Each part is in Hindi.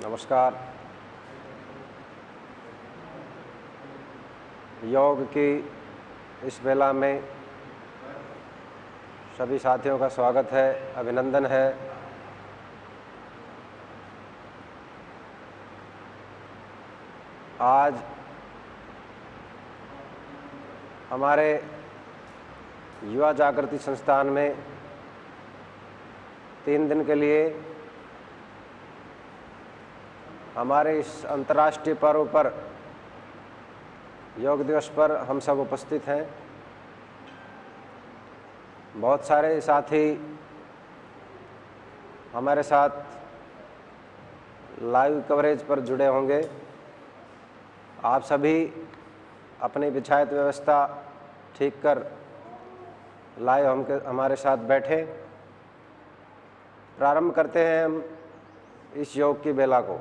नमस्कार। योग की इस बेला में सभी साथियों का स्वागत है, अभिनंदन है। आज हमारे युवा जागृति संस्थान में 3 दिन के लिए हमारे इस अंतर्राष्ट्रीय पर्व पर, योग दिवस पर हम सब उपस्थित हैं। बहुत सारे साथी हमारे साथ लाइव कवरेज पर जुड़े होंगे। आप सभी अपनी बिछायत व्यवस्था ठीक कर लाइव हमारे साथ बैठे। प्रारंभ करते हैं हम इस योग की बेला को।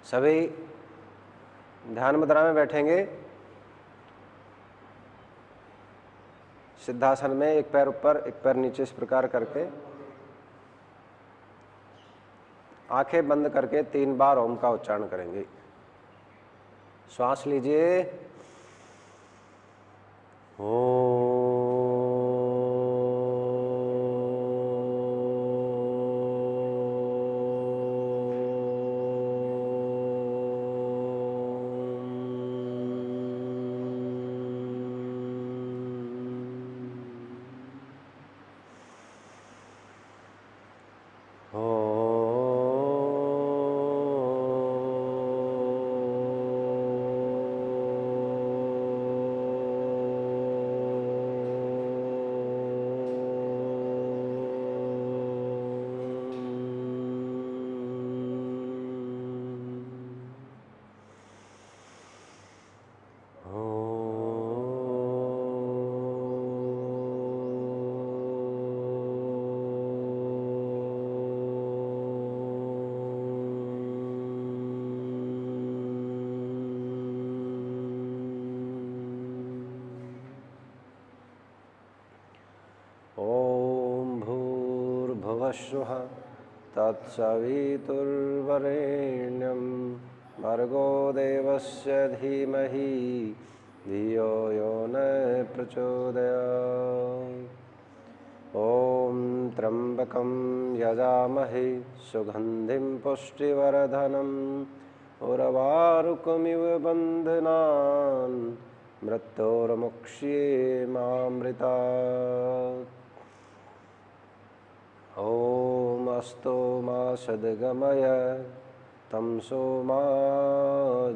सभी ध्यान मुद्रा में बैठेंगे। सिद्धासन में एक पैर ऊपर एक पैर नीचे इस प्रकार करके आंखें बंद करके 3 बार ओम का उच्चारण करेंगे। श्वास लीजिए। ओम। भूर्भुवस्सुः तत्सवितुर्वरेण्यं भर्गो देवस्य धीमहि धियो यो न प्रचोदयात्। ॐ त्र्यम्बकं यजामहे सुगन्धिं पुष्टिवर्धनम् उर्वारुकमिव बन्धनान् मृत्योर्मुक्ष्येमामृतात्। ॐ अस्तो मा सद्गमय तमसो मा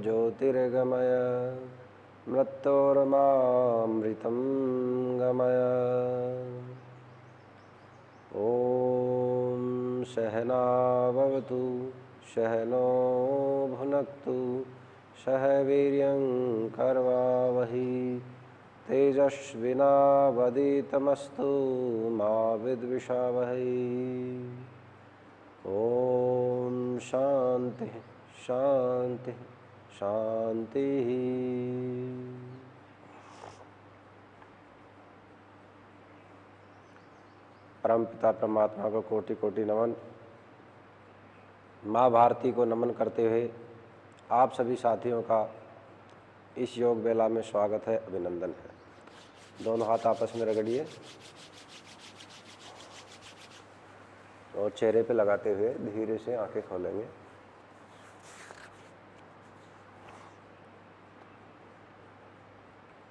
ज्योतिर्गमय मृत्योर्मामृतं गमय। ॐ सहना भवतु सहनो भुनक्तु सह वीर्यं करवावहै तेजस्विनावधीतमस्तु मा विद्विषावहै। ॐ शान्ति शान्ति शान्तिः। परमपिता परमात्मा को कोटि कोटि नमन। माँ भारती को नमन करते हुए आप सभी साथियों का इस योग बेला में स्वागत है, अभिनंदन है। दोनों हाथ आपस में रगड़िए और चेहरे पे लगाते हुए धीरे से आंखें खोलेंगे।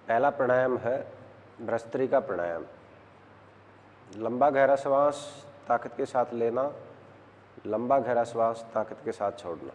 पहला प्राणायाम है भ्रस्त्रिका प्राणायाम। लंबा गहरा श्वास ताकत के साथ लेना, लंबा गहरा श्वास ताकत के साथ छोड़ना।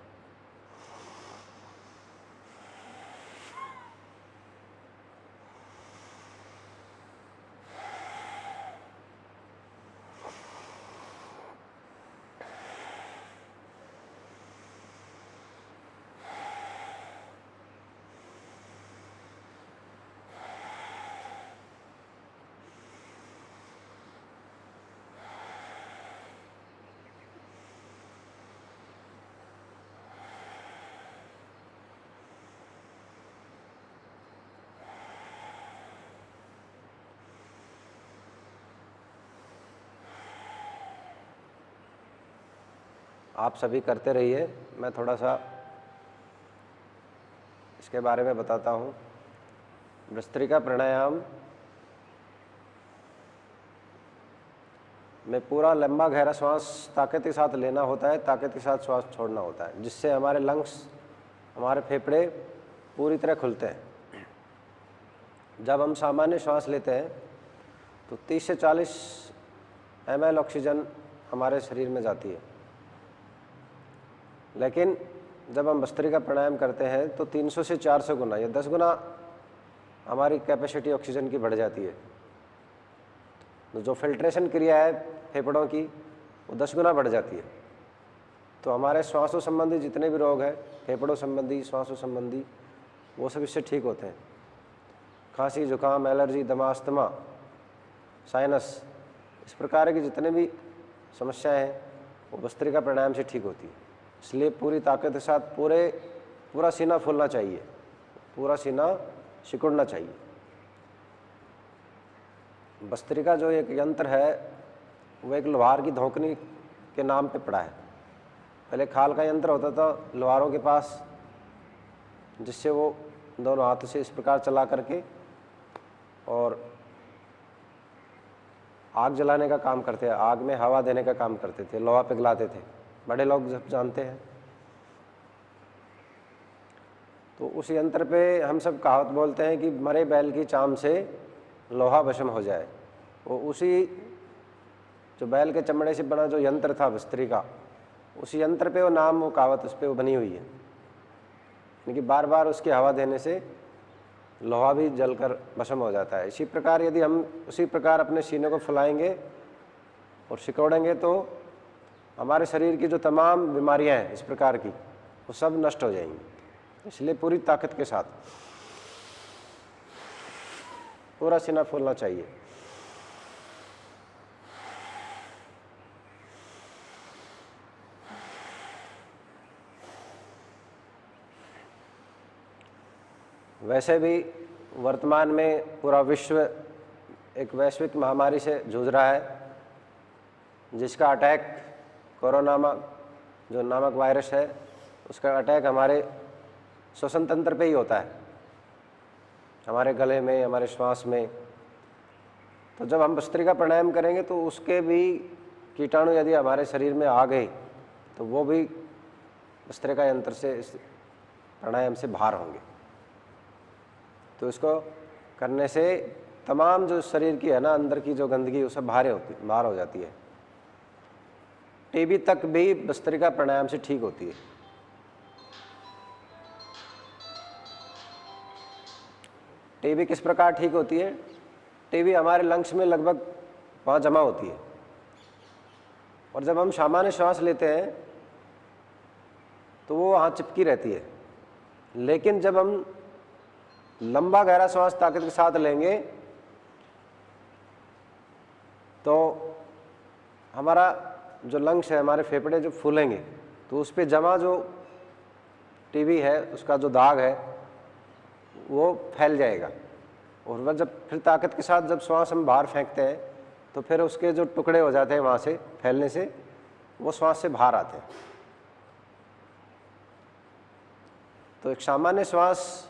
आप सभी करते रहिए। मैं थोड़ा सा इसके बारे में बताता हूँ। भस्त्रिका प्राणायाम में पूरा लंबा गहरा श्वास ताकत के साथ लेना होता है, ताकत के साथ श्वास छोड़ना होता है, जिससे हमारे लंग्स, हमारे फेफड़े पूरी तरह खुलते हैं। जब हम सामान्य श्वास लेते हैं तो 30 से 40 ml ऑक्सीजन हमारे शरीर में जाती है, लेकिन जब हम भस्त्रिका प्राणायाम करते हैं तो 300 से 400 गुना या 10 गुना हमारी कैपेसिटी ऑक्सीजन की बढ़ जाती है। तो जो फिल्ट्रेशन क्रिया है फेफड़ों की, वो 10 गुना बढ़ जाती है। तो हमारे श्वासों संबंधी जितने भी रोग हैं, फेफड़ों संबंधी, श्वासों संबंधी, वो सब इससे ठीक होते हैं। खांसी, जुकाम, एलर्जी, दमा, अस्थमा, साइनस, इस प्रकार की जितने भी समस्याएं हैं वो भस्त्रिका प्राणायाम से ठीक होती है। इसलिए पूरी ताकत के साथ पूरा सीना फूलना चाहिए, पूरा सीना सिकुड़ना चाहिए। भस्त्रिका जो एक यंत्र है वो एक लोहार की धोकनी के नाम पे पड़ा है। पहले खाल का यंत्र होता था लोहारों के पास, जिससे वो दोनों हाथों से इस प्रकार चला करके और आग जलाने का काम करते हैं, आग में हवा देने का काम करते थे, लोहा पिघलाते थे, बड़े लोग जब जानते हैं। तो उस यंत्र पे हम सब कहावत बोलते हैं कि मरे बैल की चाम से लोहा भस्म हो जाए। वो उसी जो बैल के चमड़े से बना जो यंत्र था भस्त्रिका, उसी यंत्र पे वो नाम, वो कहावत उस पर वो बनी हुई है। यानी कि बार बार उसकी हवा देने से लोहा भी जलकर भस्म हो जाता है। इसी प्रकार यदि हम उसी प्रकार अपने सीने को फुलाएंगे और सिकोड़ेंगे तो हमारे शरीर की जो तमाम बीमारियां हैं इस प्रकार की, वो सब नष्ट हो जाएंगी। इसलिए पूरी ताकत के साथ पूरा सीना फूलना चाहिए। वैसे भी वर्तमान में पूरा विश्व एक वैश्विक महामारी से जूझ रहा है, जिसका अटैक कोरोना जो नामक वायरस है, उसका अटैक हमारे श्वसन तंत्र पे ही होता है, हमारे गले में, हमारे श्वास में। तो जब हम भस्त्रिका प्राणायाम करेंगे तो उसके भी कीटाणु यदि हमारे शरीर में आ गए तो वो भी भस्त्रिका यंत्र से, इस प्राणायाम से बाहर होंगे। तो इसको करने से तमाम जो शरीर की है ना, अंदर की जो गंदगी, वो सब बाहर हो जाती है। टीबी तक भी भस्त्रिका प्राणायाम से ठीक होती है। टीबी किस प्रकार ठीक होती है? टीबी हमारे लंग्स में लगभग वहाँ जमा होती है, और जब हम सामान्य श्वास लेते हैं तो वो वहाँ चिपकी रहती है। लेकिन जब हम लंबा गहरा श्वास ताकत के साथ लेंगे तो हमारा जो लंग्स है, हमारे फेफड़े जो फूलेंगे, तो उस पे जमा जो टीबी है, उसका जो दाग है, वो फैल जाएगा। और वह जब फिर ताकत के साथ जब श्वास हम बाहर फेंकते हैं तो फिर उसके जो टुकड़े हो जाते हैं वहाँ से फैलने से, वो श्वास से बाहर आते हैं। तो एक सामान्य श्वास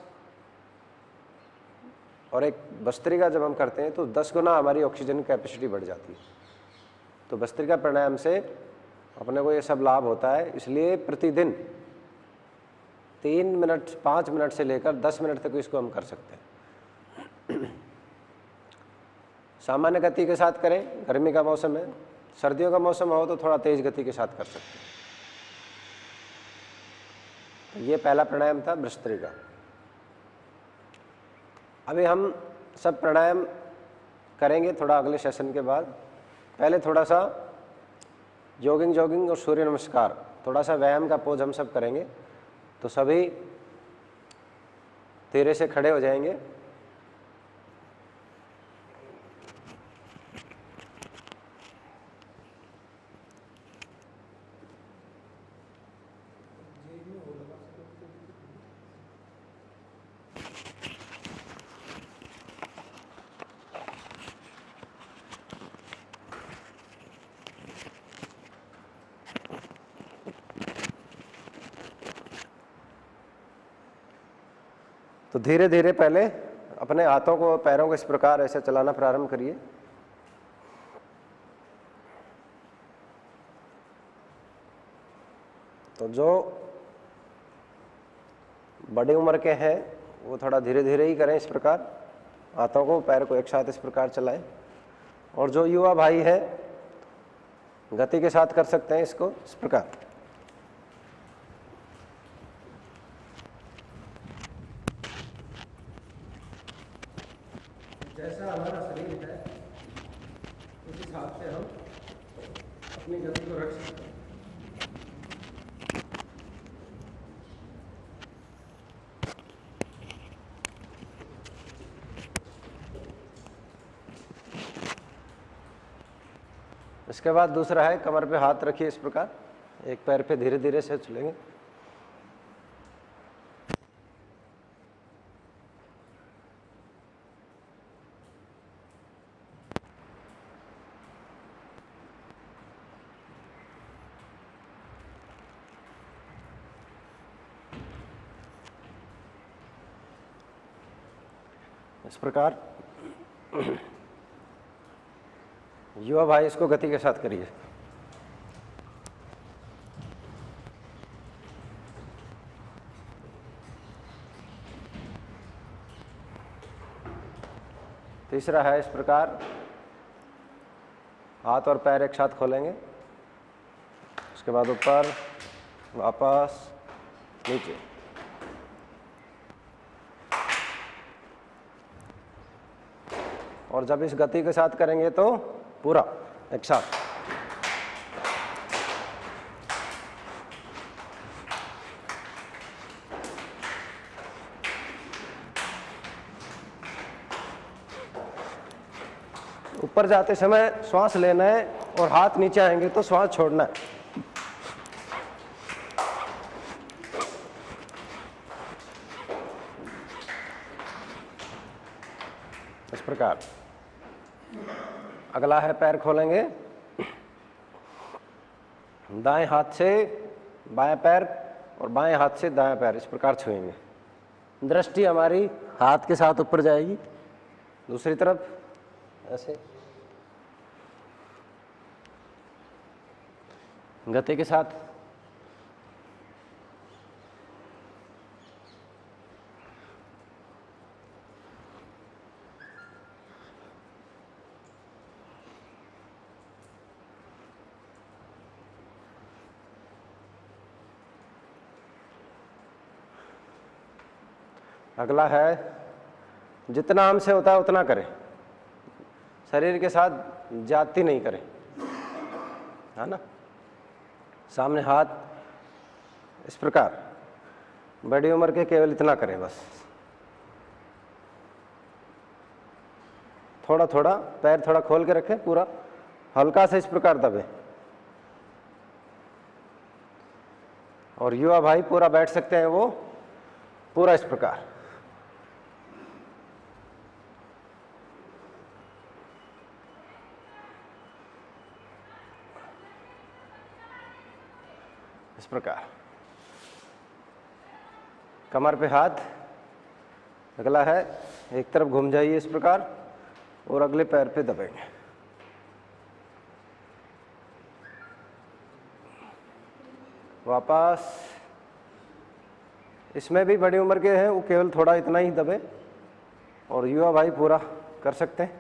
और एक भस्त्रिका जब हम करते हैं तो 10 गुना हमारी ऑक्सीजन की कैपेसिटी बढ़ जाती है। तो भस्त्रिका प्राणायाम से अपने को ये सब लाभ होता है। इसलिए प्रतिदिन 3 मिनट, 5 मिनट से लेकर 10 मिनट तक इसको हम कर सकते हैं। सामान्य गति के साथ करें, गर्मी का मौसम है, सर्दियों का मौसम हो तो थोड़ा तेज गति के साथ कर सकते हैं। तो ये पहला प्राणायाम था भस्त्रिका। अभी हम सब प्राणायाम करेंगे थोड़ा अगले सेशन के बाद। पहले थोड़ा सा जॉगिंग और सूर्य नमस्कार, थोड़ा सा व्यायाम का पोज हम सब करेंगे। तो सभी धीरे से खड़े हो जाएंगे। तो धीरे धीरे पहले अपने हाथों को पैरों को इस प्रकार ऐसे चलाना प्रारंभ करिए। तो जो बड़ी उम्र के हैं वो थोड़ा धीरे धीरे ही करें, इस प्रकार हाथों को पैर को एक साथ इस प्रकार चलाएं। और जो युवा भाई है गति के साथ कर सकते हैं इसको इस प्रकार। जैसा हमारा शरीर है उस हिसाब से हम अपनी गति को रख सकते हैं। इसके बाद दूसरा है कमर पे हाथ रखिए इस प्रकार, एक पैर पे धीरे धीरे से चलेंगे। इस प्रकार युवा भाई इसको गति के साथ करिए। तीसरा है इस प्रकार हाथ और पैर एक साथ खोलेंगे, उसके बाद ऊपर वापस नीचे। और जब इस गति के साथ करेंगे तो पूरा एक साथ। ऊपर जाते समय श्वास लेना है और हाथ नीचे आएंगे तो श्वास छोड़ना है। इस प्रकार। अगला है पैर खोलेंगे, दाएं हाथ से बाएं पैर और बाएं हाथ से दाएं पैर इस प्रकार छुएंगे। दृष्टि हमारी हाथ के साथ ऊपर जाएगी, दूसरी तरफ ऐसे गति के साथ। अगला है जितना हमसे होता है उतना करें, शरीर के साथ ज्यादती नहीं करें, है ना। सामने हाथ इस प्रकार, बड़ी उम्र के केवल इतना करें बस। थोड़ा थोड़ा पैर थोड़ा खोल के रखें, पूरा हल्का से इस प्रकार दबे। और युवा भाई पूरा बैठ सकते हैं वो पूरा इस प्रकार। इस प्रकार कमर पे हाथ। अगला है एक तरफ घूम जाइए इस प्रकार और अगले पैर पे दबेंगे। वापस। इसमें भी बड़ी उम्र के हैं वो केवल थोड़ा इतना ही दबे, और युवा भाई पूरा कर सकते हैं।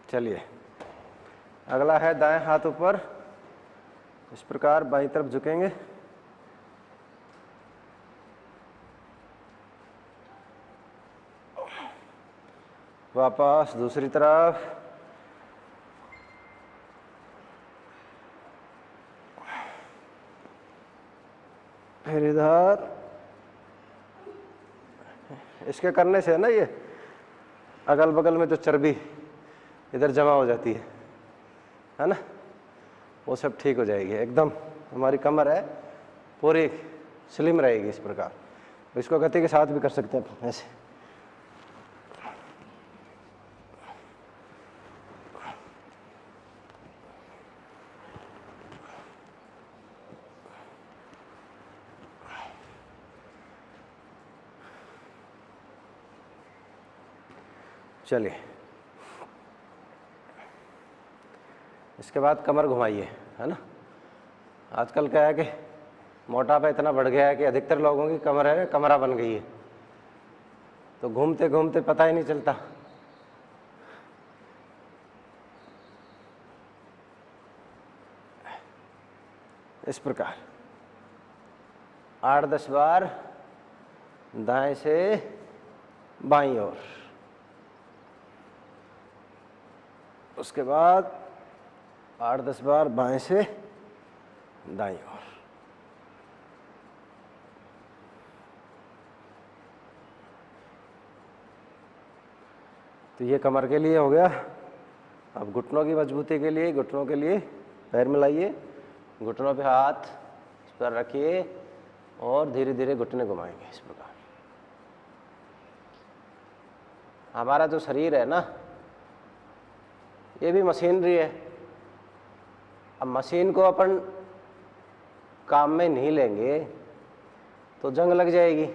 चलिए अगला है दाएं हाथ ऊपर, इस प्रकार बाईं तरफ झुकेंगे। वापस दूसरी तरफ। फिर इधर। इसके करने से ना ये अगल बगल में जो चर्बी इधर जमा हो जाती है ना, वो सब ठीक हो जाएगी। एकदम हमारी कमर है पूरी स्लिम रहेगी इस प्रकार। इसको गति के साथ भी कर सकते हैं ऐसे। चलिए, इसके बाद कमर घुमाइए, है ना। आजकल क्या है कि मोटापा इतना बढ़ गया है कि अधिकतर लोगों की कमर है कमरा बन गई है, तो घूमते घूमते पता ही नहीं चलता। इस प्रकार 8-10 बार दाएं से बाईं ओर, उसके बाद 8-10 बार बाएं से दाईं ओर। तो ये कमर के लिए हो गया। अब घुटनों की मजबूती के लिए, घुटनों के लिए पैर मिलाइए, घुटनों पे हाथ इस पर रखिए और धीरे धीरे घुटने घुमाएंगे। इस प्रकार हमारा जो शरीर है ना, ये भी मशीनरी है। अब मशीन को अपन काम में नहीं लेंगे तो जंग लग जाएगी।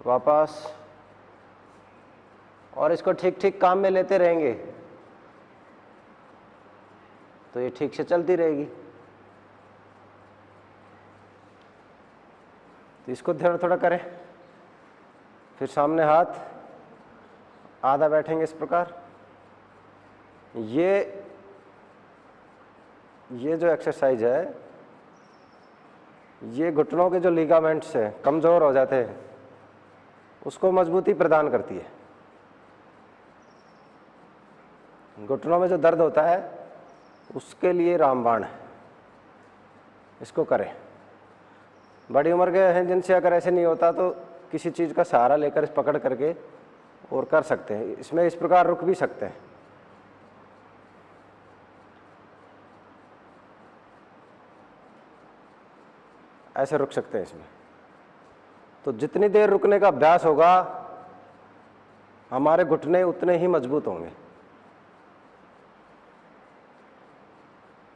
वापस, और इसको ठीक ठीक काम में लेते रहेंगे तो ये ठीक से चलती रहेगी। तो इसको थोड़ा थोड़ा करें। फिर सामने हाथ आधा बैठेंगे इस प्रकार। ये जो एक्सरसाइज है, ये घुटनों के जो लिगामेंट्स हैं कमज़ोर हो जाते हैं, उसको मजबूती प्रदान करती है। घुटनों में जो दर्द होता है उसके लिए रामबाण है, इसको करें। बड़ी उम्र के हैं जिनसे अगर ऐसे नहीं होता तो किसी चीज़ का सहारा लेकर पकड़ करके और कर सकते हैं। इसमें इस प्रकार रुक भी सकते हैं। ऐसे रुक सकते हैं इसमें। तो जितनी देर रुकने का अभ्यास होगा हमारे घुटने उतने ही मजबूत होंगे।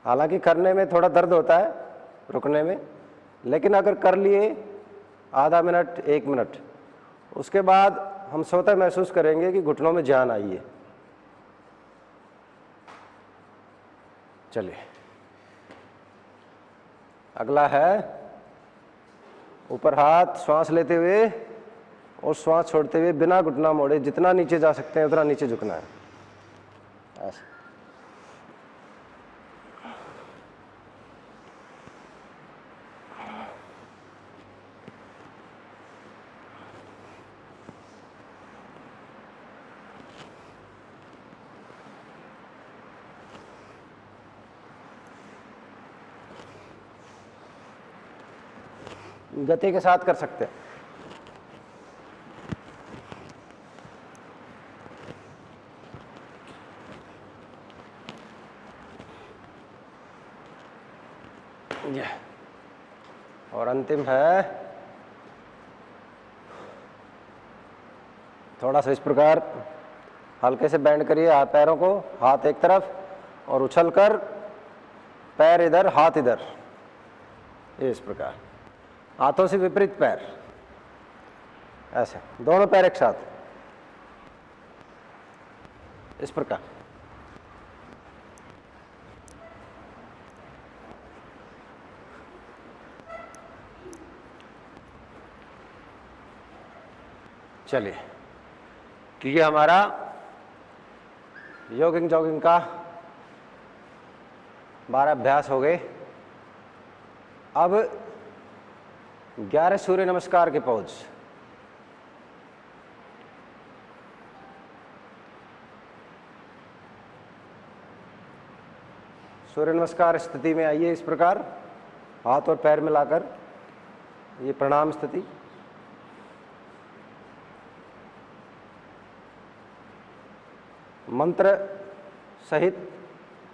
हालांकि करने में थोड़ा दर्द होता है रुकने में, लेकिन अगर कर लिए आधा मिनट 1 मिनट, उसके बाद हम स्वतः महसूस करेंगे कि घुटनों में जान आई है। चलिए, अगला है ऊपर हाथ, श्वास लेते हुए और श्वास छोड़ते हुए बिना घुटना मोड़े जितना नीचे जा सकते हैं उतना नीचे झुकना है। ऐसे गति के साथ कर सकते हैं। ये और अंतिम है थोड़ा सा इस प्रकार हल्के से बेंड करिए हाथ पैरों को, हाथ एक तरफ और उछलकर पैर इधर हाथ इधर, ये इस प्रकार हाथों से विपरीत पैर, ऐसे दोनों पैर एक साथ इस प्रकार। चलिए, तो ये हमारा योगिंग जॉगिंग का 12 अभ्यास हो गए। अब 11 सूर्य नमस्कार के पोज। सूर्य नमस्कार स्थिति में आइए इस प्रकार, हाथ और पैर मिलाकर, ये प्रणाम स्थिति। मंत्र सहित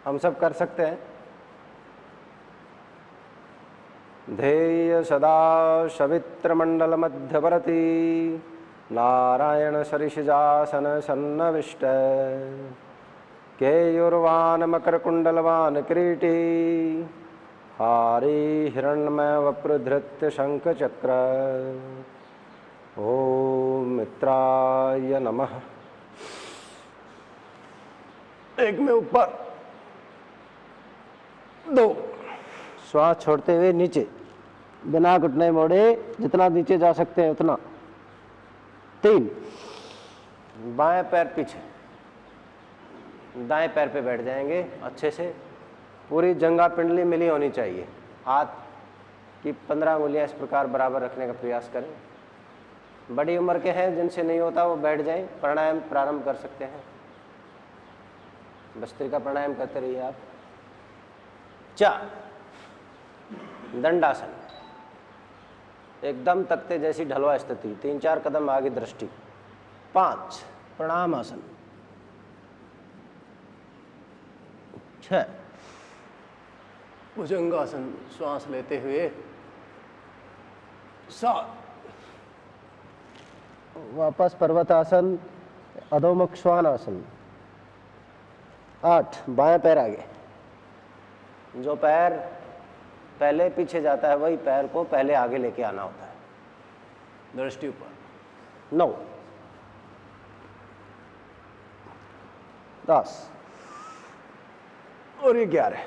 हम सब कर सकते हैं। ध्येय सदा सवित्रमंडल मध्यवर्ती नारायण सरिषजासन सन्नविष्ट केयुर्वान मकरकुंडलवान किरीटी हारी हिरण्मय वप्रधृत्य शंख चक्र ओम मित्राय नमः। एक में ऊपर, 2, श्वास छोड़ते हुए नीचे, बिना घुटने मोड़े, जितना नीचे जा सकते हैं उतना। 3, बाएं पैर पीछे, दाएं पैर पे बैठ जाएंगे अच्छे से। पूरी जंघा पिंडली मिली होनी चाहिए। हाथ की 15 उंगलियां इस प्रकार बराबर रखने का प्रयास करें। बड़ी उम्र के हैं जिनसे नहीं होता वो बैठ जाएं। प्राणायाम प्रारंभ कर सकते हैं। भस्त्रिका प्राणायाम करते रहिए आप। 4, दंडासन, एकदम तख्ते जैसी ढलवा स्थिति, 3-4 कदम आगे दृष्टि। 5, प्रणाम आसन। 6, भुजंगासन, श्वास लेते हुए। 7, वापस पर्वतासन, अधोमुख श्वानासन। 8, बाएं पैर आगे। जो पैर पहले पीछे जाता है वही पैर को पहले आगे लेके आना होता है, दृष्टि ऊपर। 9, 10 और ये 11।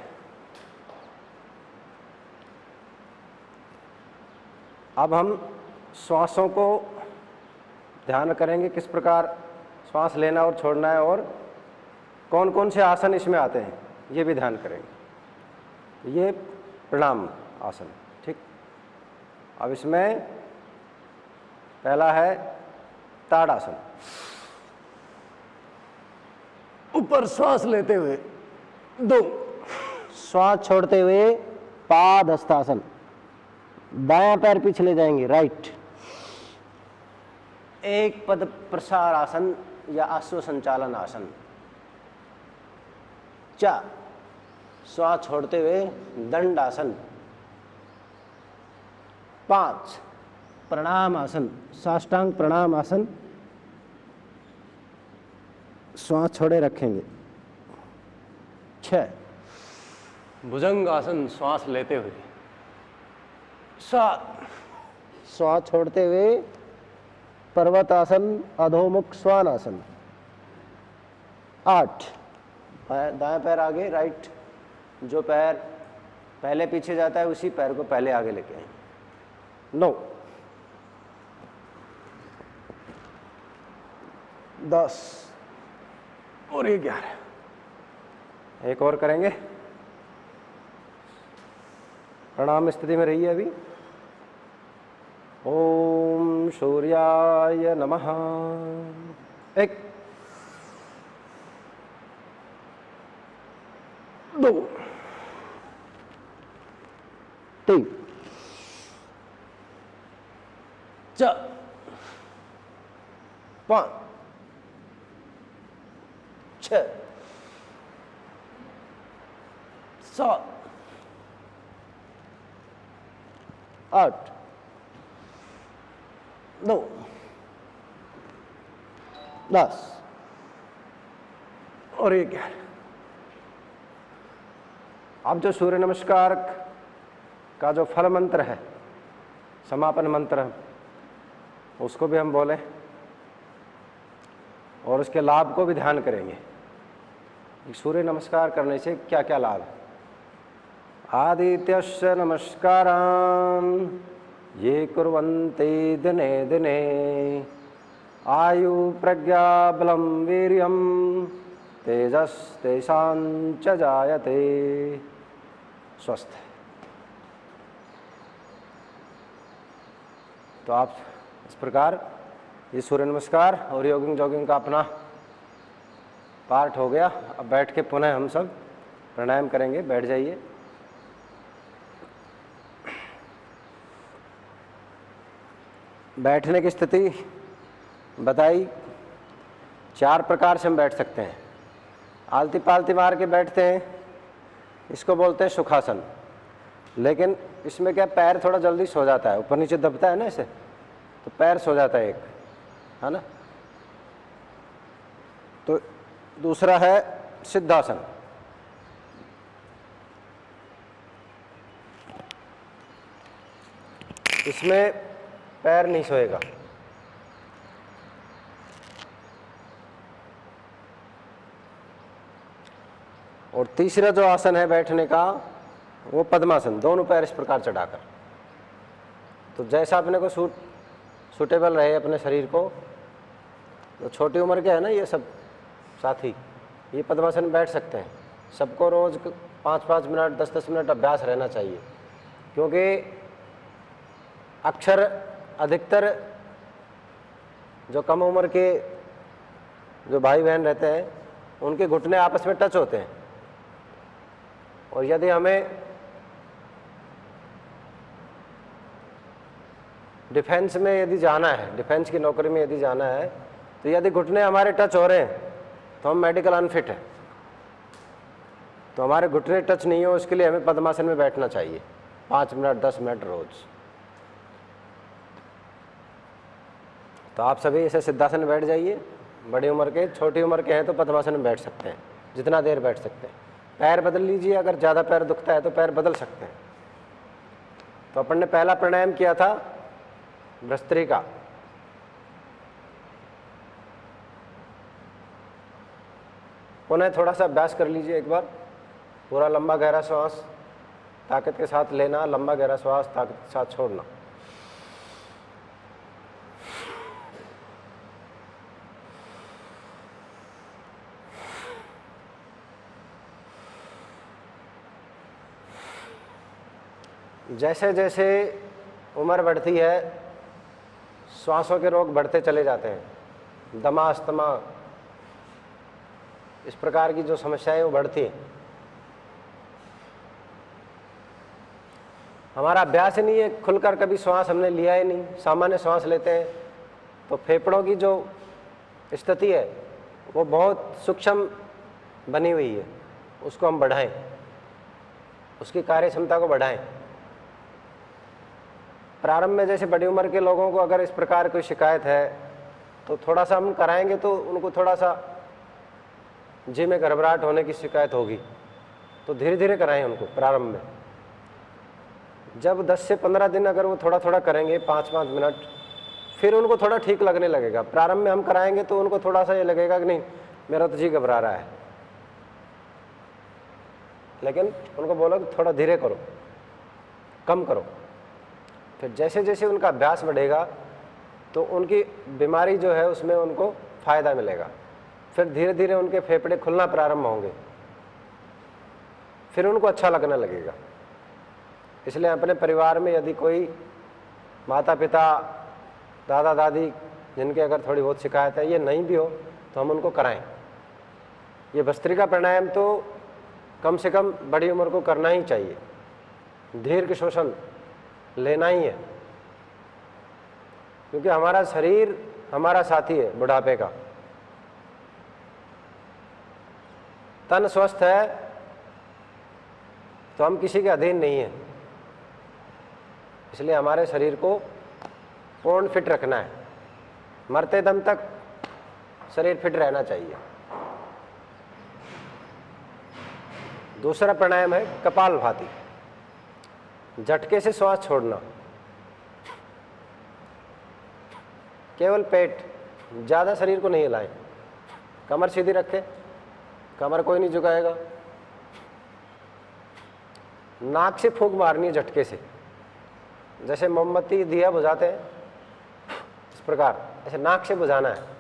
अब हम श्वासों को ध्यान करेंगे, किस प्रकार श्वास लेना और छोड़ना है, और कौन कौन से आसन इसमें आते हैं ये भी ध्यान करेंगे। ये प्रणाम आसन, ठीक। अब इसमें पहला है ताड़ासन। ऊपर श्वास लेते हुए 2, श्वास छोड़ते हुए पादहस्तासन, दायां पैर पीछे ले जाएंगे, राइट। एक पद प्रसार आसन या आश्व संचालन आसन। 4, श्वास छोड़ते हुए दंड आसन। 5, प्रणाम आसन, साष्टांग प्रणाम आसन, श्वास छोड़े रखेंगे। 6, भुजंग आसन, श्वास लेते हुए। 7, श्वास छोड़ते हुए पर्वत आसन, अधोमुख श्वान आसन। 8, दाएं पैर आगे, राइट। जो पैर पहले पीछे जाता है उसी पैर को पहले आगे लेके आए। 9, 10 और ये 11। एक और करेंगे। प्रणाम स्थिति में रहिए अभी। ओम सूर्याय नमः। 1, 2, 3, 4, 5, 6, 7, 8, 9, 10 और 11। अब जो सूर्य नमस्कार का जो फल मंत्र है, समापन मंत्र, उसको भी हम बोलें और उसके लाभ को भी ध्यान करेंगे। सूर्य नमस्कार करने से क्या क्या लाभ है। आदित्यस्य नमस्कारान् ये कुर्वन्ति दिने दिने आयु प्रज्ञा बलं वीर्यं तेजस्तेषां च जायते। स्वस्थ। तो आप इस प्रकार ये सूर्य नमस्कार और योगिंग जॉगिंग का अपना पार्ट हो गया। अब बैठ के पुनः हम सब प्राणायाम करेंगे। बैठ जाइए। बैठने की स्थिति बताई। 4 प्रकार से हम बैठ सकते हैं। आलती पालती मार के बैठते हैं, इसको बोलते हैं सुखासन। लेकिन इसमें क्या, पैर थोड़ा जल्दी सो जाता है, ऊपर नीचे दबता है ना इसे, तो पैर सो जाता है एक, है ना। तो दूसरा है सिद्धासन। इसमें पैर नहीं सोएगा, और तीसरा जो आसन है बैठने का वो पद्मासन, दोनों पैर इस प्रकार चढ़ाकर। तो जैसा अपने को सूटेबल रहे अपने शरीर को। तो छोटी उम्र के है ना ये सब साथी, ये पद्मासन में बैठ सकते हैं। सबको रोज 5-5 मिनट 10-10 मिनट अभ्यास रहना चाहिए, क्योंकि अक्सर अधिकतर जो कम उम्र के जो भाई बहन रहते हैं उनके घुटने आपस में टच होते हैं, और यदि हमें डिफेंस में यदि जाना है, डिफेंस की नौकरी में यदि जाना है, तो यदि घुटने हमारे टच हो रहे हैं तो हम मेडिकल अनफिट है। तो हमारे घुटने टच नहीं हो, उसके लिए हमें पद्मासन में बैठना चाहिए 5 मिनट 10 मिनट रोज। तो आप सभी ऐसे सिद्धासन में बैठ जाइए। बड़ी उम्र के, छोटी उम्र के हैं तो पद्मासन में बैठ सकते हैं, जितना देर बैठ सकते हैं। पैर बदल लीजिए, अगर ज़्यादा पैर दुखता है तो पैर बदल सकते हैं। तो अपन ने पहला प्राणायाम किया था भस्त्रिका। पुनः थोड़ा सा अभ्यास कर लीजिए एक बार। पूरा लंबा गहरा श्वास ताकत के साथ लेना, लंबा गहरा श्वास ताकत के साथ छोड़ना। जैसे जैसे उम्र बढ़ती है श्वासों के रोग बढ़ते चले जाते हैं। दमा, अस्थमा, इस प्रकार की जो समस्याएं वो बढ़ती हैं। हमारा अभ्यास ही नहीं है, खुलकर कभी श्वास हमने लिया ही नहीं, सामान्य श्वास लेते हैं। तो फेफड़ों की जो स्थिति है वो बहुत सूक्ष्म बनी हुई है, उसको हम बढ़ाएं, उसकी कार्य क्षमता को बढ़ाएं। प्रारंभ में जैसे बड़ी उम्र के लोगों को अगर इस प्रकार कोई शिकायत है तो थोड़ा सा हम कराएंगे तो उनको थोड़ा सा जी में घबराहट होने की शिकायत होगी, तो धीरे धीरे कराएं उनको प्रारंभ में। जब 10 से 15 दिन अगर वो थोड़ा थोड़ा करेंगे 5-5 मिनट, फिर उनको थोड़ा ठीक लगने लगेगा। प्रारंभ में हम कराएंगे तो उनको थोड़ा सा ये लगेगा कि नहीं मेरा तो जी घबरा रहा है, लेकिन उनको बोलो कि थोड़ा धीरे करो, कम करो। फिर जैसे जैसे उनका अभ्यास बढ़ेगा तो उनकी बीमारी जो है उसमें उनको फायदा मिलेगा। फिर धीरे धीरे उनके फेफड़े खुलना प्रारंभ होंगे, फिर उनको अच्छा लगने लगेगा। इसलिए अपने परिवार में यदि कोई माता पिता, दादा दादी जिनके अगर थोड़ी बहुत शिकायत है, ये नहीं भी हो तो हम उनको कराएं। ये भस्त्रिका प्राणायाम तो कम से कम बड़ी उम्र को करना ही चाहिए। दीर्घ श्वसन लेना ही है, क्योंकि हमारा शरीर हमारा साथी है बुढ़ापे का। तन स्वस्थ है तो हम किसी के अधीन नहीं है, इसलिए हमारे शरीर को पूर्ण फिट रखना है। मरते दम तक शरीर फिट रहना चाहिए। दूसरा प्राणायाम है कपालभाति, झटके से श्वास छोड़ना। केवल पेट, ज़्यादा शरीर को नहीं हिलाएं। कमर सीधी रखें, कमर कोई नहीं झुकाएगा। नाक से फूंक मारनी है झटके से, जैसे मोमबत्ती दिया बुझाते हैं इस प्रकार, ऐसे नाक से बुझाना है।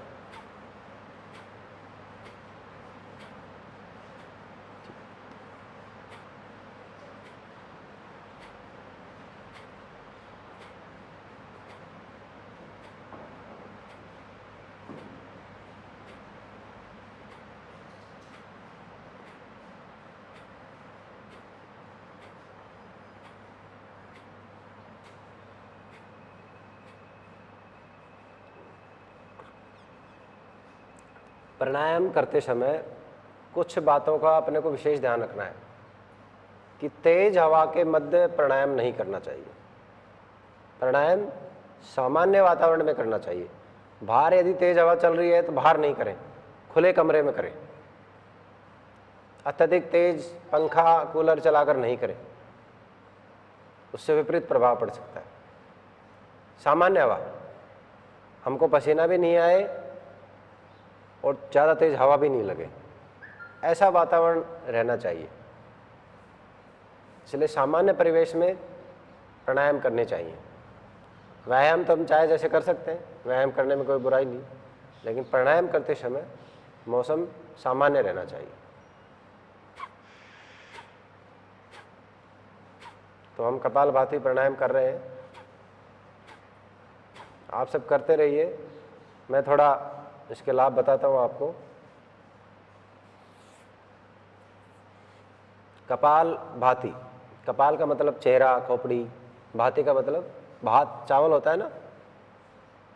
प्राणायाम करते समय कुछ बातों का अपने को विशेष ध्यान रखना है कि तेज हवा के मध्य प्राणायाम नहीं करना चाहिए। प्राणायाम सामान्य वातावरण में करना चाहिए। बाहर यदि तेज हवा चल रही है तो बाहर नहीं करें, खुले कमरे में करें। अत्यधिक तेज पंखा कूलर चलाकर नहीं करें, उससे विपरीत प्रभाव पड़ सकता है। सामान्य हवा, हमको पसीना भी नहीं आए और ज़्यादा तेज हवा भी नहीं लगे, ऐसा वातावरण रहना चाहिए। इसलिए सामान्य परिवेश में प्राणायाम करने चाहिए। व्यायाम तो हम चाहे जैसे कर सकते हैं, व्यायाम करने में कोई बुराई नहीं, लेकिन प्राणायाम करते समय मौसम सामान्य रहना चाहिए। तो हम कपालभाति प्राणायाम कर रहे हैं, आप सब करते रहिए। मैं थोड़ा इसके लाभ बताता हूँ आपको। कपालभाति, कपाल का मतलब चेहरा, खोपड़ी, भाति का मतलब भात चावल होता है ना,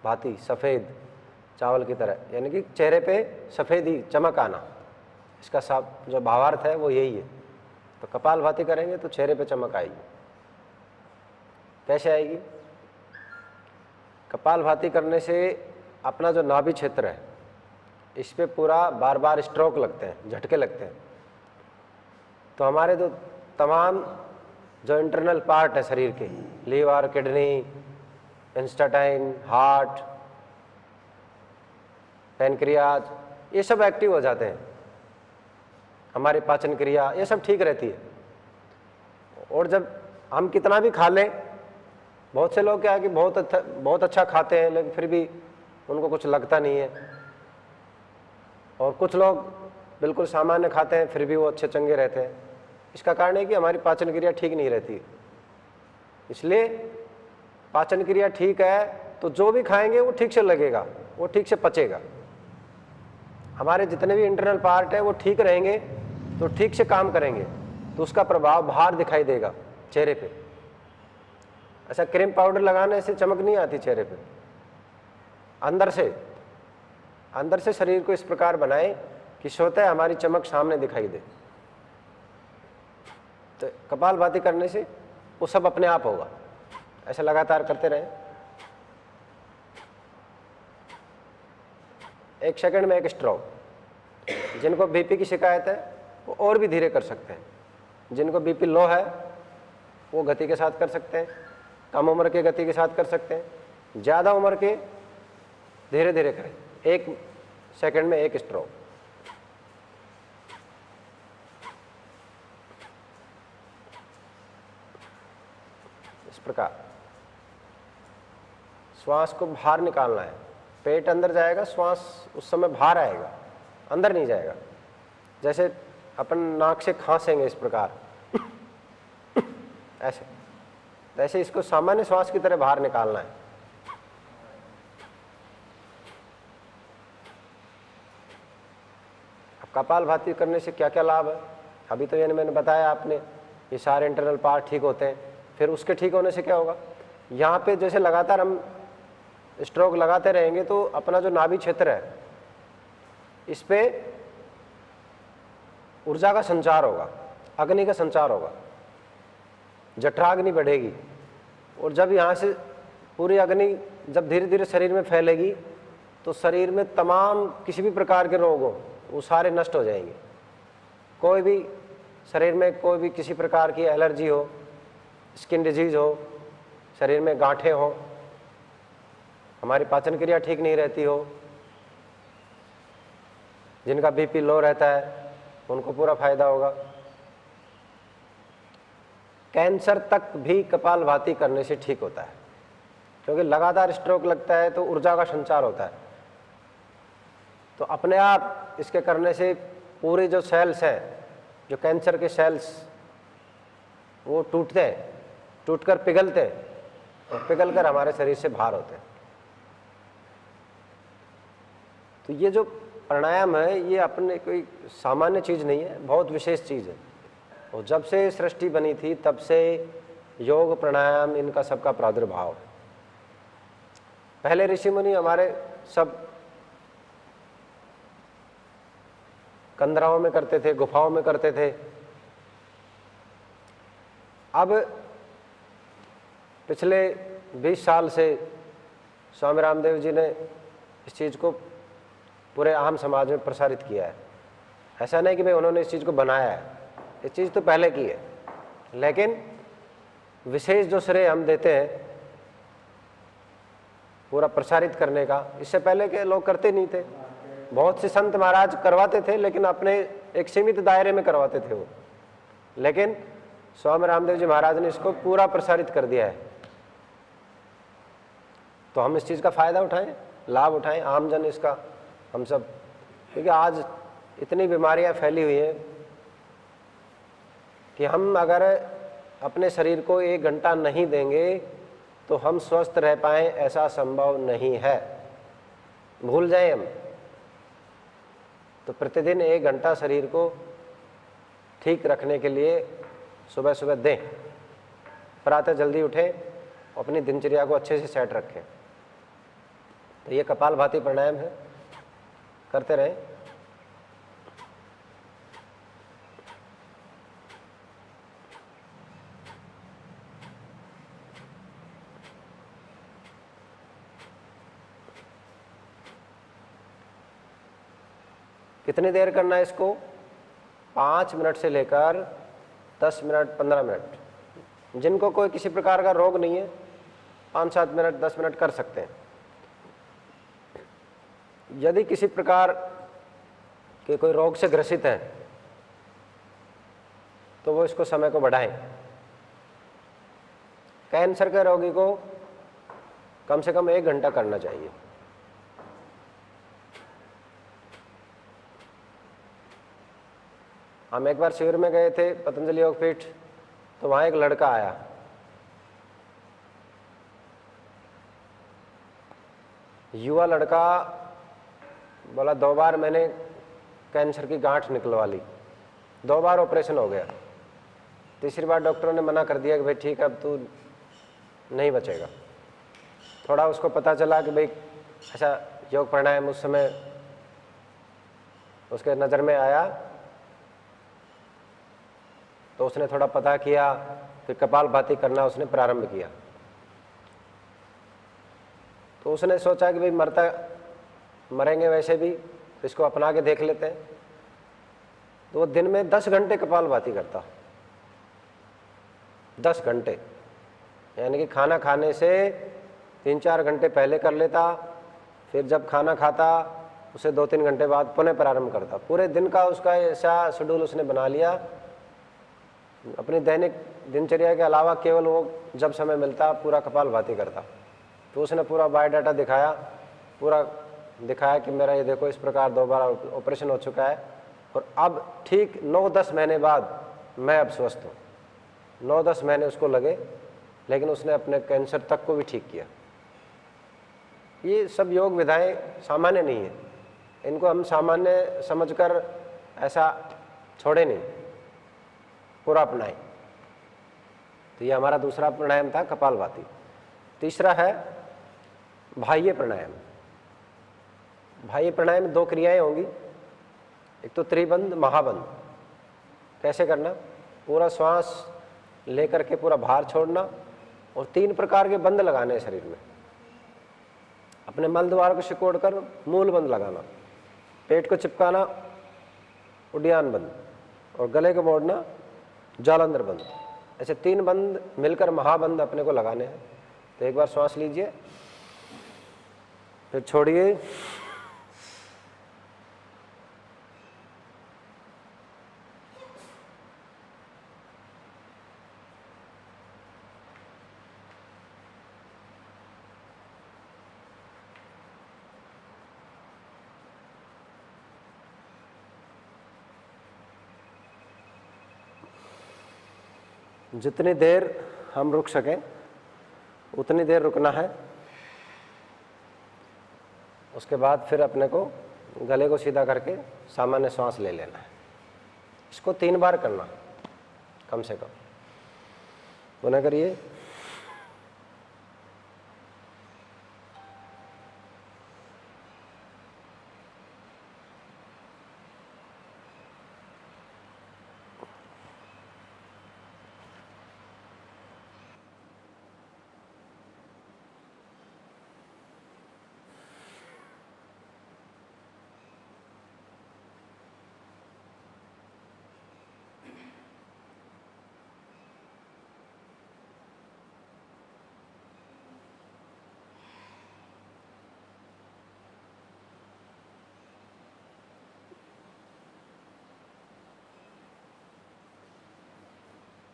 भाति सफ़ेद चावल की तरह, यानी कि चेहरे पे सफ़ेदी चमक आना, इसका सब जो भावार्थ है वो यही है। तो कपालभाति करेंगे तो चेहरे पे चमक आएगी। कैसे आएगी? कपालभाति करने से अपना जो नाभि क्षेत्र है इस पे पूरा बार बार स्ट्रोक लगते हैं, झटके लगते हैं। तो हमारे जो तमाम जो इंटरनल पार्ट है शरीर के, लीवर, किडनी, इंस्टेटाइन, हार्ट, पैनक्रियाज, ये सब एक्टिव हो जाते हैं। हमारी पाचन क्रिया ये सब ठीक रहती है। और जब हम कितना भी खा लें, बहुत से लोग क्या है कि बहुत अच्छा खाते हैं लेकिन फिर भी उनको कुछ लगता नहीं है, और कुछ लोग बिल्कुल सामान्य खाते हैं फिर भी वो अच्छे चंगे रहते हैं। इसका कारण है कि हमारी पाचन क्रिया ठीक नहीं रहती। इसलिए पाचन क्रिया ठीक है तो जो भी खाएंगे वो ठीक से लगेगा, वो ठीक से पचेगा। हमारे जितने भी इंटरनल पार्ट है वो ठीक रहेंगे तो ठीक से काम करेंगे, तो उसका प्रभाव बाहर दिखाई देगा चेहरे पे। ऐसा क्रीम पाउडर लगाने से चमक नहीं आती चेहरे पे। अंदर से शरीर को इस प्रकार बनाए कि स्वतः हमारी चमक सामने दिखाई दे। तो कपालभाति करने से वो सब अपने आप होगा। ऐसा लगातार करते रहें। 1 सेकंड में 1 स्ट्रोक। जिनको बीपी की शिकायत है वो और भी धीरे कर सकते हैं। जिनको बीपी लो है वो गति के साथ कर सकते हैं, कम उम्र के गति के साथ कर सकते हैं, ज़्यादा उम्र के धीरे धीरे करें। 1 सेकंड में 1 स्ट्रोक। इस प्रकार श्वास को बाहर निकालना है। पेट अंदर जाएगा, श्वास उस समय बाहर आएगा, अंदर नहीं जाएगा। जैसे अपन नाक से खांसेंगे इस प्रकार ऐसे, वैसे इसको सामान्य श्वास की तरह बाहर निकालना है। अब कपालभाति करने से क्या क्या लाभ है? अभी तो ये मैंने बताया आपने, ये सारे इंटरनल पार्ट ठीक होते हैं। फिर उसके ठीक होने से क्या होगा? यहाँ पे जैसे लगातार हम स्ट्रोक लगाते रहेंगे तो अपना जो नाभि क्षेत्र है इस पे ऊर्जा का संचार होगा, अग्नि का संचार होगा, जठराग्नि बढ़ेगी। और जब यहाँ से पूरी अग्नि जब धीरे धीरे शरीर में फैलेगी तो शरीर में तमाम किसी भी प्रकार के रोग हो वो सारे नष्ट हो जाएंगे। कोई भी शरीर में कोई भी किसी प्रकार की एलर्जी हो, स्किन डिजीज हो, शरीर में गांठें हो, हमारी पाचन क्रिया ठीक नहीं रहती हो, जिनका बीपी लो रहता है उनको पूरा फायदा होगा। कैंसर तक भी कपालभाति करने से ठीक होता है, क्योंकि लगातार स्ट्रोक लगता है तो ऊर्जा का संचार होता है। तो अपने आप इसके करने से पूरे जो सेल्स हैं, जो कैंसर के सेल्स, वो टूटते हैं, टूटकर पिघलते हैं और पिघलकर हमारे शरीर से बाहर होते हैं। तो ये जो प्राणायाम है ये अपने कोई सामान्य चीज़ नहीं है, बहुत विशेष चीज़ है। और जब से सृष्टि बनी थी तब से योग, प्राणायाम, इनका सबका प्रादुर्भाव है। पहले ऋषि मुनि हमारे सब कंदराओं में करते थे, गुफाओं में करते थे। अब पिछले 20 साल से स्वामी रामदेव जी ने इस चीज़ को पूरे आम समाज में प्रसारित किया है। ऐसा नहीं कि भाई उन्होंने इस चीज़ को बनाया है, ये चीज़ तो पहले की है, लेकिन विशेष जो श्रेय हम देते हैं पूरा प्रसारित करने का, इससे पहले के लोग करते नहीं थे। बहुत से संत महाराज करवाते थे लेकिन अपने एक सीमित दायरे में करवाते थे वो, लेकिन स्वामी रामदेव जी महाराज ने इसको पूरा प्रसारित कर दिया है। तो हम इस चीज़ का फ़ायदा उठाएं, लाभ उठाएं, आम जन इसका, हम सब, क्योंकि आज इतनी बीमारियां फैली हुई हैं कि हम अगर अपने शरीर को 1 घंटा नहीं देंगे तो हम स्वस्थ रह पाएं, ऐसा संभव नहीं है। भूल जाएं हम। तो प्रतिदिन 1 घंटा शरीर को ठीक रखने के लिए सुबह सुबह दें। प्रातः जल्दी उठें, अपनी दिनचर्या को अच्छे से सेट रखें। तो ये कपालभाति प्राणायाम है, करते रहें। कितनी देर करना है इसको? 5 मिनट से लेकर 10 मिनट, 15 मिनट। जिनको कोई किसी प्रकार का रोग नहीं है, 5-7 मिनट, 10 मिनट कर सकते हैं। यदि किसी प्रकार के कोई रोग से ग्रसित हैं तो वो इसको समय को बढ़ाएं। कैंसर के रोगी को कम से कम 1 घंटा करना चाहिए। हम एक बार शिविर में गए थे पतंजलि योगपीठ, तो वहाँ एक लड़का आया, युवा लड़का, बोला 2 बार मैंने कैंसर की गांठ निकलवा ली, 2 बार ऑपरेशन हो गया, तीसरी बार डॉक्टरों ने मना कर दिया कि भाई ठीक है अब तू नहीं बचेगा। थोड़ा उसको पता चला कि भाई ऐसा योग प्राणायाम उस समय उसके नज़र में आया, तो उसने थोड़ा पता किया, फिर कपालभाति करना उसने प्रारंभ किया। तो उसने सोचा कि भाई मरेंगे वैसे भी, तो इसको अपना के देख लेते हैं। तो वो दिन में 10 घंटे कपालभाति करता, 10 घंटे, यानी कि खाना खाने से 3-4 घंटे पहले कर लेता, फिर जब खाना खाता उसे 2-3 घंटे बाद पुनः प्रारंभ करता। पूरे दिन का उसका ऐसा शेड्यूल उसने बना लिया। अपनी दैनिक दिनचर्या के अलावा केवल वो जब समय मिलता पूरा कपालभाति करता। तो उसने पूरा बायोडाटा दिखाया, पूरा दिखाया कि मेरा ये देखो इस प्रकार 2 बार ऑपरेशन हो चुका है और अब ठीक 9-10 महीने बाद मैं अब स्वस्थ हूँ। 9-10 महीने उसको लगे, लेकिन उसने अपने कैंसर तक को भी ठीक किया। ये सब योग विधाएं सामान्य नहीं है, इनको हम सामान्य समझकर ऐसा छोड़े नहीं, पूरा अपनाएं। तो ये हमारा दूसरा प्राणायाम था, कपालभाति। तीसरा है बाह्य प्राणायाम। बाह्य प्राणायाम में 2 क्रियाएं होंगी, एक तो त्रिबंध, महाबंध। कैसे करना? पूरा श्वास लेकर के पूरा भार छोड़ना और 3 प्रकार के बंद लगाने हैं शरीर में। अपने मल द्वार को सिकोड़कर मूल बंद लगाना, पेट को चिपकाना उड्डयन बंद, और गले को मोड़ना जालंधर बंद। ऐसे 3 बंद मिलकर महाबंद अपने को लगाने हैं। तो एक बार श्वास लीजिए, फिर छोड़िए, जितनी देर हम रुक सकें उतनी देर रुकना है। उसके बाद फिर अपने को गले को सीधा करके सामान्य सांस ले लेना है। इसको 3 बार करना कम से कम। पुनः करिए।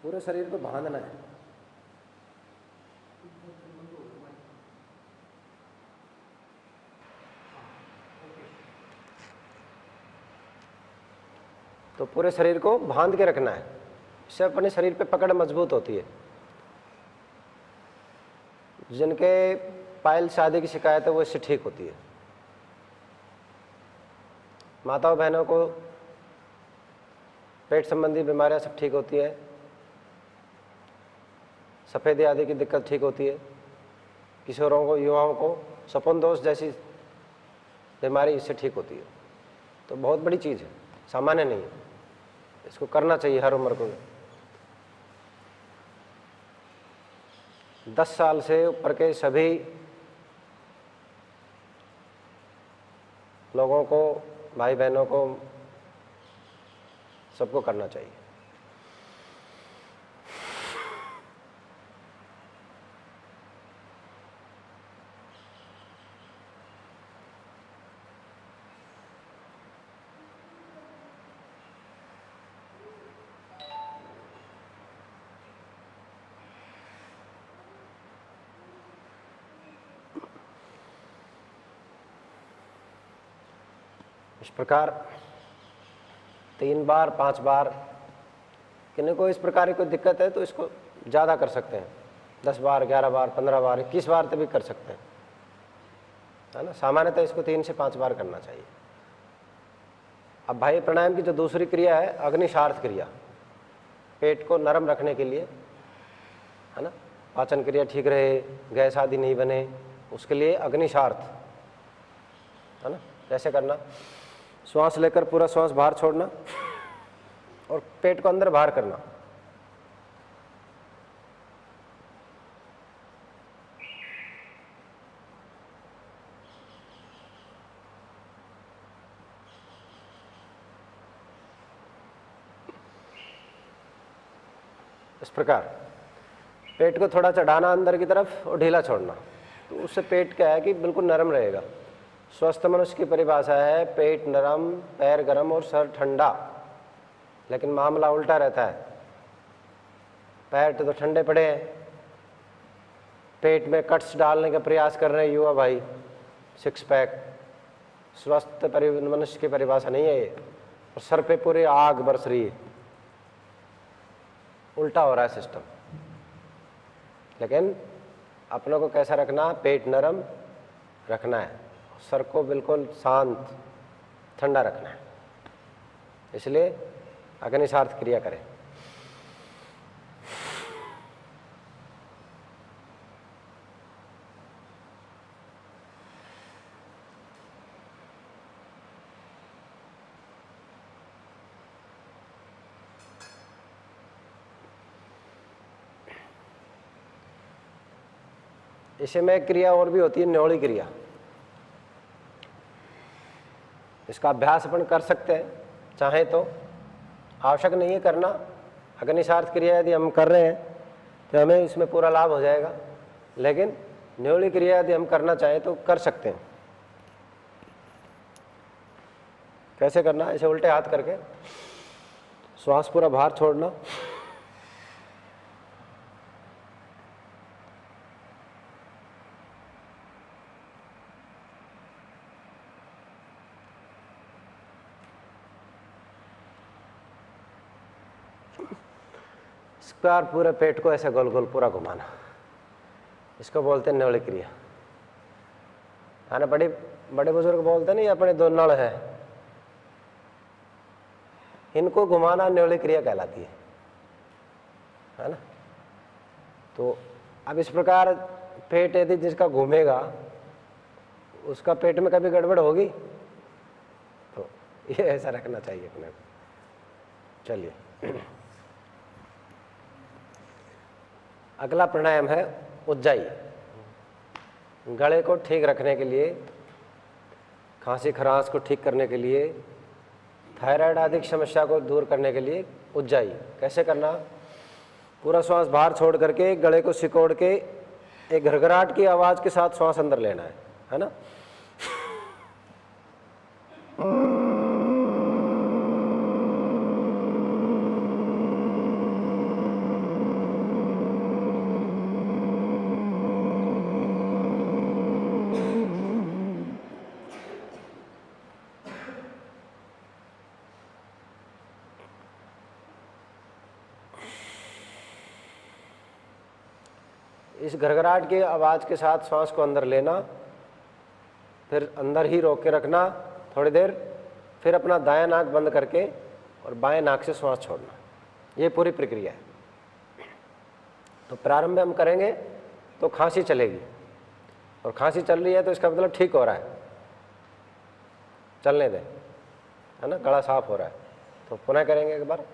पूरे शरीर को बांधना है। तो पूरे शरीर को बांध के रखना है, इससे अपने शरीर पे पकड़ मजबूत होती है। जिनके पाइल्स आदि की शिकायत है वो इससे ठीक होती है। माताओं बहनों को पेट संबंधी बीमारियां सब ठीक होती है, सफ़ेदी आदि की दिक्कत ठीक होती है। किशोरों को, युवाओं को सपन दोष जैसी बीमारी इससे ठीक होती है। तो बहुत बड़ी चीज़ है, सामान्य नहीं है, इसको करना चाहिए हर उम्र को। 10 साल से ऊपर के सभी लोगों को, भाई बहनों को, सबको करना चाहिए। इस प्रकार 3 बार 5 बार, किन्हीं को इस प्रकार की कोई दिक्कत है तो इसको ज़्यादा कर सकते हैं, 10 बार, 11 बार, 15 बार, 21 बार तक भी कर सकते हैं, है ना। सामान्यतः इसको 3 से 5 बार करना चाहिए। अब भाई प्राणायाम की जो दूसरी क्रिया है, अग्निशार्थ क्रिया, पेट को नरम रखने के लिए, है ना, पाचन क्रिया ठीक रहे, गैस आदि नहीं बने, उसके लिए अग्निशार्थ, है ना। कैसे करना? श्वास लेकर पूरा श्वास बाहर छोड़ना और पेट को अंदर बाहर करना। इस प्रकार पेट को थोड़ा चढ़ाना अंदर की तरफ और ढीला छोड़ना, तो उससे पेट क्या है कि बिल्कुल नरम रहेगा। स्वस्थ मनुष्य की परिभाषा है पेट नरम, पैर गरम और सर ठंडा। लेकिन मामला उल्टा रहता है, पैर तो ठंडे पड़े हैं, पेट में कट्स डालने का प्रयास कर रहे हैं युवा भाई, 6 पैक। स्वस्थ मनुष्य की परिभाषा नहीं है ये। और सर पे पूरी आग बरस रही है, उल्टा हो रहा है सिस्टम। लेकिन अपनों को कैसा रखना? पेट नरम रखना है, सर को बिल्कुल शांत ठंडा रखना है। इसलिए अग्निशार्थ क्रिया करें। इसी में क्रिया और भी होती है, न्योली क्रिया। इसका अभ्यास अपन कर सकते हैं चाहे तो, आवश्यक नहीं है करना। अग्निशार्थ क्रिया यदि हम कर रहे हैं तो हमें इसमें पूरा लाभ हो जाएगा, लेकिन न्योली क्रिया यदि हम करना चाहें तो कर सकते हैं। कैसे करना? ऐसे उल्टे हाथ करके श्वास पूरा बाहर छोड़ना, इस बार पूरे पेट को ऐसे गोल गोल पूरा घुमाना, इसको बोलते हैं न्योली क्रिया, है ना। बड़े बुजुर्ग बोलते नहीं अपने 2 नल है, इनको घुमाना न्योली क्रिया कहलाती है ना। तो अब इस प्रकार पेट यदि जिसका घूमेगा उसका पेट में कभी गड़बड़ होगी, तो ये ऐसा रखना चाहिए अपने को। चलिए, अगला प्राणायाम है उज्जाई। गले को ठीक रखने के लिए, खांसी खराश को ठीक करने के लिए, थायराइड आदि की समस्या को दूर करने के लिए उज्जाई। कैसे करना? पूरा श्वास बाहर छोड़ करके गले को सिकोड़ के एक घरघराहट की आवाज़ के साथ श्वास अंदर लेना है ना। इस घरघराहट की आवाज़ के साथ श्वास को अंदर लेना, फिर अंदर ही रोक के रखना थोड़ी देर, फिर अपना दायां नाक बंद करके और बाएं नाक से श्वास छोड़ना। ये पूरी प्रक्रिया है। तो प्रारंभ में हम करेंगे तो खांसी चलेगी, और खांसी चल रही है तो इसका मतलब ठीक हो रहा है, चलने दें, है ना, गला साफ हो रहा है। तो पुनः करेंगे एक बार।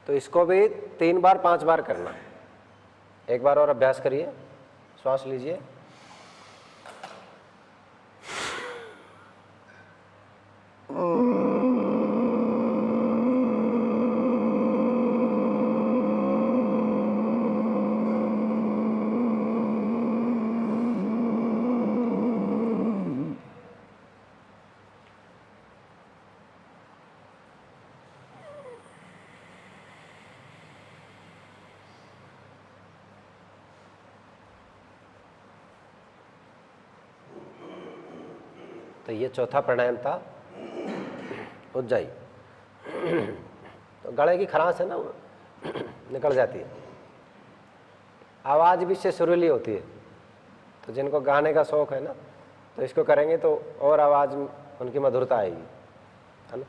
तो इसको भी 3 बार 5 बार करना है। एक बार और अभ्यास करिए, श्वास लीजिए। तो ये चौथा प्राणायाम था उज्जाई। तो गले की खराश है ना, वो निकल जाती है, आवाज़ भी इससे सुरीली होती है। तो जिनको गाने का शौक है ना, तो इसको करेंगे तो और आवाज़ उनकी मधुरता आएगी, है ना।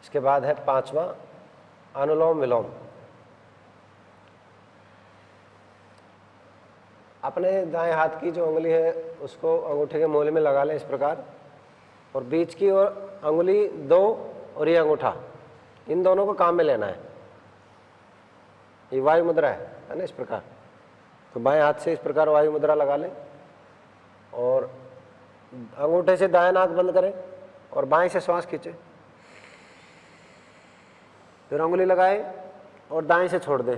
इसके बाद है 5वां अनुलोम विलोम। अपने दाएं हाथ की जो उंगली है उसको अंगूठे के मूले में लगा लें इस प्रकार, और बीच की और अंगुली 2 और ये अंगूठा, इन दोनों को काम में लेना है। ये वायु मुद्रा है ना, इस प्रकार। तो बाएं हाथ से इस प्रकार वायु मुद्रा लगा लें, और अंगूठे से दाएं नाक बंद करें और बाएं से श्वास खींचे, फिर अंगुली लगाए और दाएं से छोड़ दें,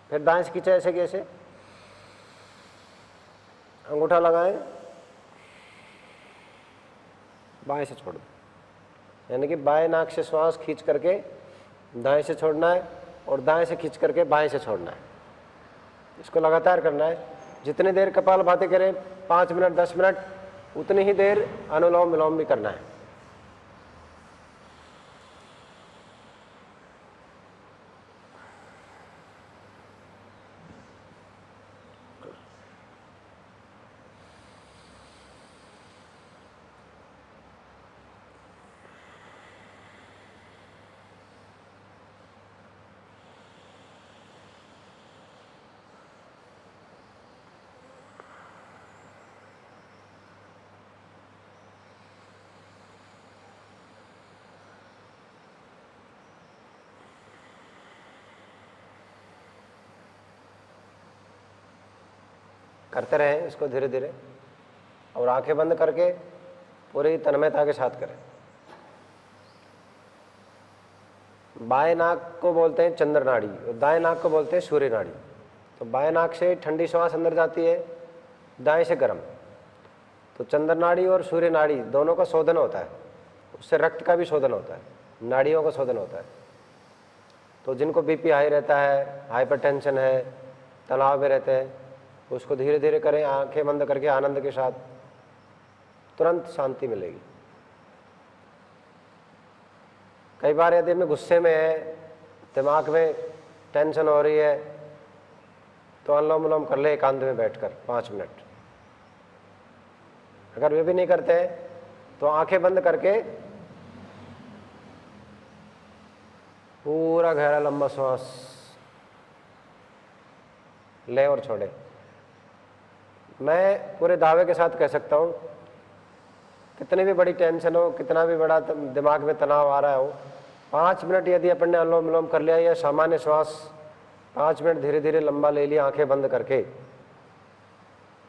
फिर दाएं से खींचे, ऐसे कैसे, अंगूठा लगाएं, बाएं से छोड़ दें। यानी कि बाएं नाक से श्वास खींच करके दाएं से छोड़ना है, और दाएं से खींच करके बाएं से छोड़ना है। इसको लगातार करना है। जितनी देर कपालभाति करें, 5 मिनट 10 मिनट, उतनी ही देर अनुलोम विलोम भी करना है। करते रहें इसको धीरे धीरे, और आंखें बंद करके पूरी तन्मयता के साथ करें। बाएं नाक को बोलते हैं चंद्र नाड़ी, और दाएं नाक को बोलते हैं सूर्य नाड़ी। तो बाएं नाक से ठंडी श्वास अंदर जाती है, दाएं से गर्म। तो चंद्र नाड़ी और सूर्य नाड़ी दोनों का शोधन होता है, उससे रक्त का भी शोधन होता है, नाड़ियों का शोधन होता है। तो जिनको बीपी हाई रहता है, हाइपरटेंशन है, तनाव में रहते हैं, उसको धीरे धीरे करें, आंखें बंद करके आनंद के साथ, तुरंत शांति मिलेगी। कई बार यदि में गुस्से में है, दिमाग में टेंशन हो रही है, तो अनुलोम विलोम कर ले एकांत में बैठकर 5 मिनट। अगर वे भी नहीं करते हैं तो आंखें बंद करके पूरा गहरा लंबा श्वास लें और छोड़ें। मैं पूरे दावे के साथ कह सकता हूँ, कितनी भी बड़ी टेंशन हो, कितना भी बड़ा दिमाग में तनाव आ रहा हो, 5 मिनट यदि अपन ने अनुलोम विलोम कर लिया, या सामान्य श्वास 5 मिनट धीरे धीरे लंबा ले लिया आंखें बंद करके,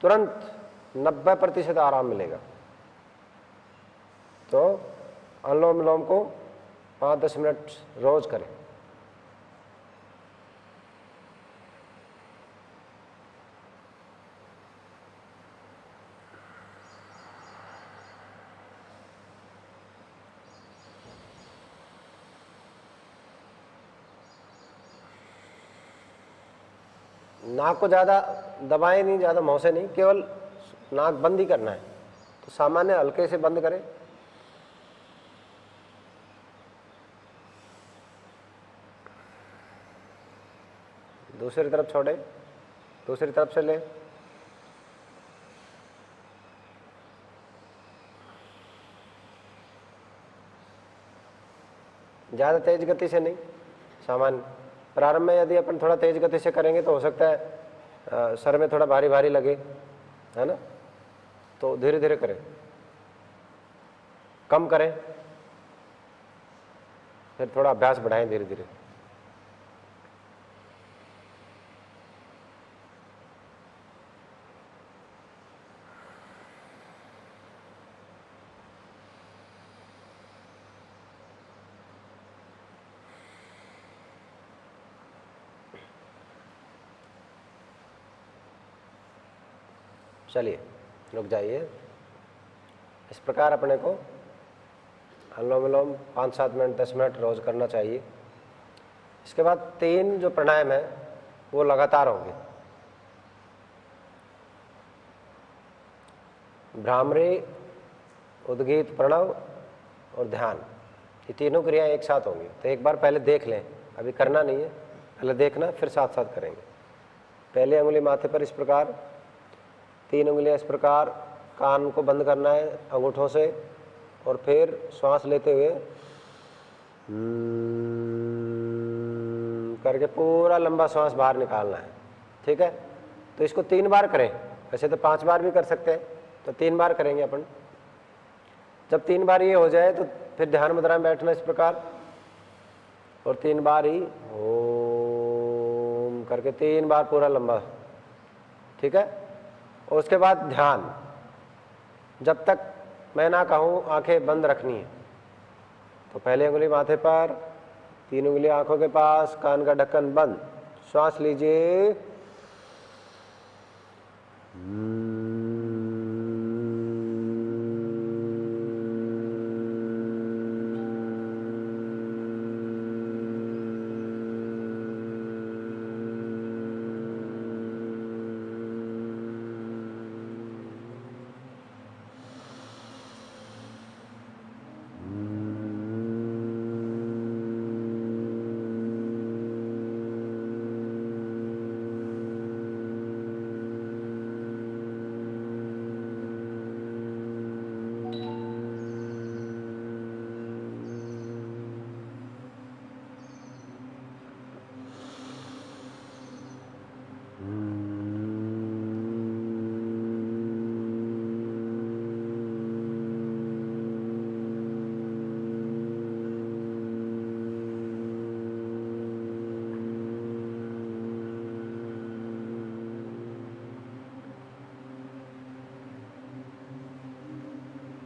तुरंत 90% आराम मिलेगा। तो अनुलोम विलोम को 5-10 मिनट रोज करें। नाक को ज़्यादा दबाएं नहीं, ज़्यादा मुँह से नहीं, केवल नाक बंद ही करना है। तो सामान्य हल्के से बंद करें। दूसरी तरफ छोड़ें, दूसरी तरफ से लें। ज़्यादा तेज गति से नहीं, सामान्य। प्रारंभ में यदि अपन थोड़ा तेज गति से करेंगे तो हो सकता है सर में थोड़ा भारी भारी लगे, है ना। तो धीरे धीरे करें, कम करें, फिर थोड़ा अभ्यास बढ़ाएं धीरे धीरे। चलिए रुक जाइए। इस प्रकार अपने को अनुलोम विलोम 5-7 मिनट 10 मिनट रोज करना चाहिए। इसके बाद 3 जो प्राणायाम है वो लगातार होंगे। भ्रामरी, उद्गीत, प्रणव और ध्यान, ये तीनों क्रियाएं एक साथ होंगी। तो एक बार पहले देख लें, अभी करना नहीं है, पहले देखना, फिर साथ साथ करेंगे। पहले अंगुली माथे पर इस प्रकार, 3 उंगलियां इस प्रकार, कान को बंद करना है अंगूठों से, और फिर श्वास लेते हुए करके पूरा लंबा श्वास बाहर निकालना है। ठीक है, तो इसको 3 बार करें। वैसे तो 5 बार भी कर सकते हैं, तो 3 बार करेंगे अपन। जब 3 बार ये हो जाए तो फिर ध्यान मुद्रा में बैठना इस प्रकार, और 3 बार ही ओम करके 3 बार पूरा लंबा। ठीक है, और उसके बाद ध्यान, जब तक मैं ना कहूँ आंखें बंद रखनी है। तो पहले उंगली माथे पर, 3 उंगली आंखों के पास, कान का ढक्कन बंद, श्वास लीजिए।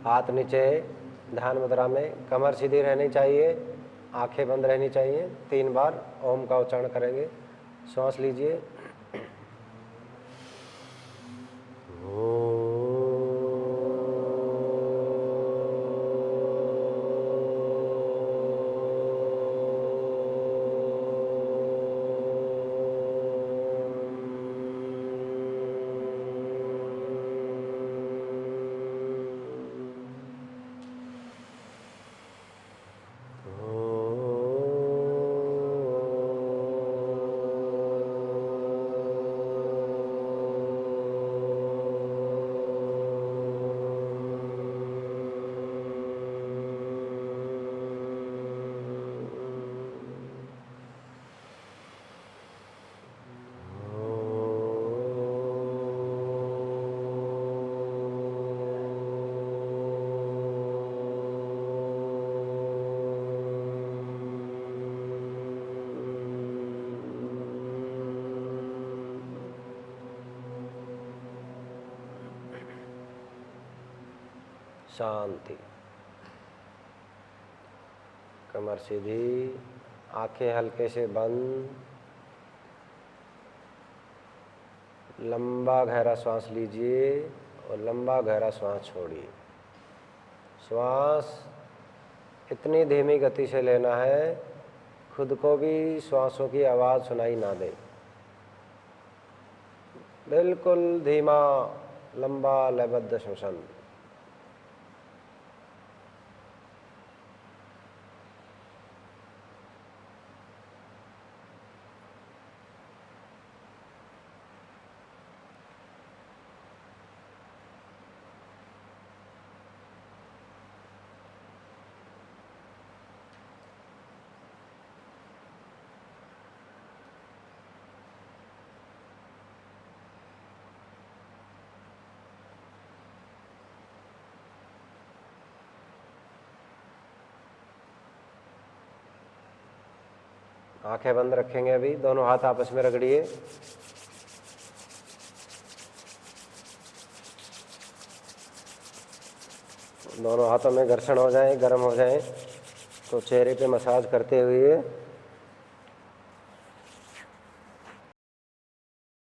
हाथ नीचे ध्यान मुद्रा में, कमर सीधी रहनी चाहिए, आंखें बंद रहनी चाहिए। 3 बार ओम का उच्चारण करेंगे। श्वास लीजिए। शांति। कमर सीधी, आंखें हल्के से बंद। लंबा गहरा श्वास लीजिए और लंबा गहरा श्वास छोड़िए। श्वास इतनी धीमी गति से लेना है खुद को भी श्वासों की आवाज़ सुनाई ना दे। बिल्कुल धीमा लंबा लयबद्ध श्वसन। आंखें बंद रखेंगे अभी। दोनों हाथ आपस में रगड़िए। दोनों हाथों में घर्षण हो जाए, गर्म हो जाए तो चेहरे पे मसाज करते हुए